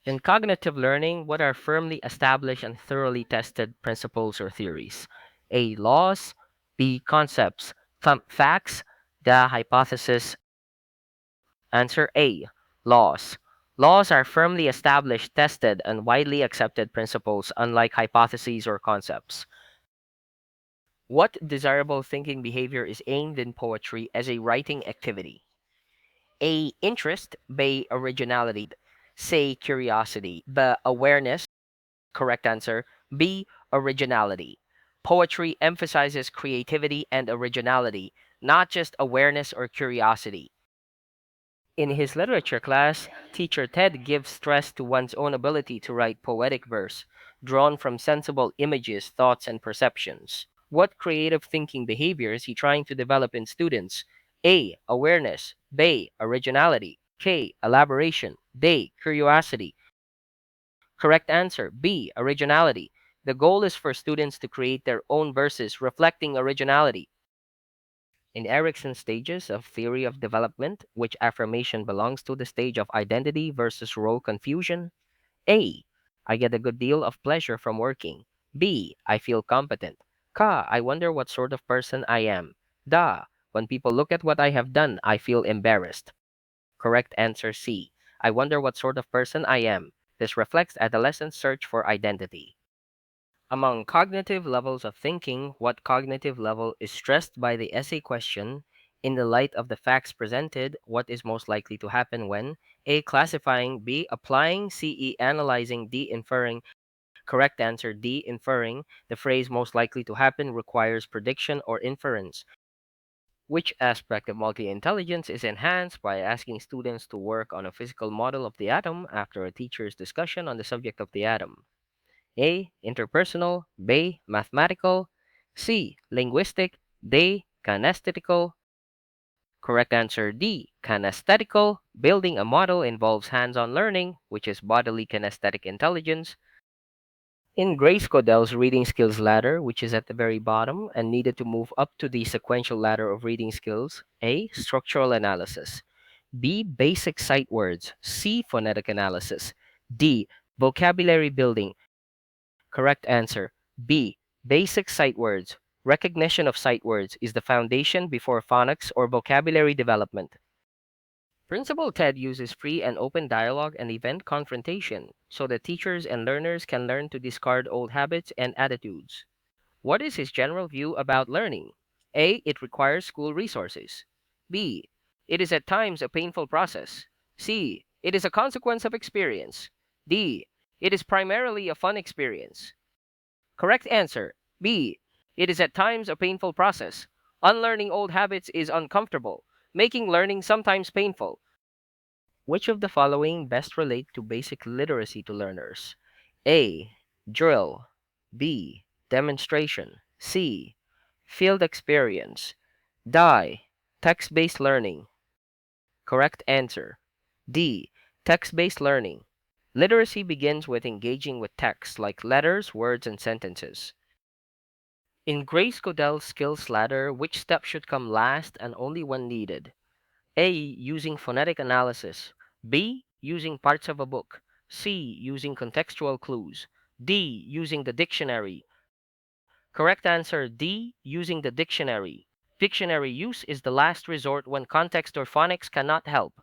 In cognitive learning, what are firmly established and thoroughly tested principles or theories? A. Laws. B. Concepts. Facts. The hypothesis. Answer A. Laws. Laws are firmly established, tested, and widely accepted principles, unlike hypotheses or concepts. What desirable thinking behavior is aimed in poetry as a writing activity? A. Interest. B. Originality. C. Curiosity. B. Awareness. Correct answer. B. Originality. Poetry emphasizes creativity and originality, not just awareness or curiosity. In his literature class, teacher Ted gives stress to one's own ability to write poetic verse, drawn from sensible images, thoughts, and perceptions. What creative thinking behavior is he trying to develop in students? A. Awareness. B. Originality. K. Elaboration. D. Curiosity. Correct answer. B. Originality. The goal is for students to create their own verses reflecting originality. In Erickson's stages of theory of development, which affirmation belongs to the stage of identity versus role confusion? A. I get a good deal of pleasure from working. B. I feel competent. Ka. I wonder what sort of person I am. Da. When people look at what I have done, I feel embarrassed. Correct answer C. I wonder what sort of person I am. This reflects adolescents' search for identity. Among cognitive levels of thinking, what cognitive level is stressed by the essay question? In the light of the facts presented, what is most likely to happen when? A. Classifying. B. Applying. C. Analyzing. D. Inferring. Correct answer D. Inferring. The phrase most likely to happen requires prediction or inference. Which aspect of multi intelligence is enhanced by asking students to work on a physical model of the atom after a teacher's discussion on the subject of the atom? A. Interpersonal. B. Mathematical. C. Linguistic. D. Kinesthetical. Correct answer D. Kinesthetical. Building a model involves hands on learning, which is bodily kinesthetic intelligence. In Grace Codel's reading skills ladder, which is at the very bottom and needed to move up to the sequential ladder of reading skills, A. Structural analysis. B. Basic sight words. C. Phonetic analysis. D. Vocabulary building. Correct answer. B. Basic sight words. Recognition of sight words is the foundation before phonics or vocabulary development. Principal TED uses free and open dialogue and event confrontation so that teachers and learners can learn to discard old habits and attitudes. What is his general view about learning? A. It requires school resources. B. It is at times a painful process. C. It is a consequence of experience. D. It is primarily a fun experience. Correct answer. B. It is at times a painful process. Unlearning old habits is uncomfortable, making learning sometimes painful. Which of the following best relate to basic literacy to learners? A. Drill. B. Demonstration. C. Field experience. Die. Text-based learning. Correct answer. D. Text-based learning. Literacy begins with engaging with text like letters, words, and sentences. In Grace Goodell's skills ladder, which step should come last and only when needed? A. Using phonetic analysis. B. Using parts of a book. C. Using contextual clues. D. Using the dictionary. Correct answer D. Using the dictionary. Dictionary use is the last resort when context or phonics cannot help.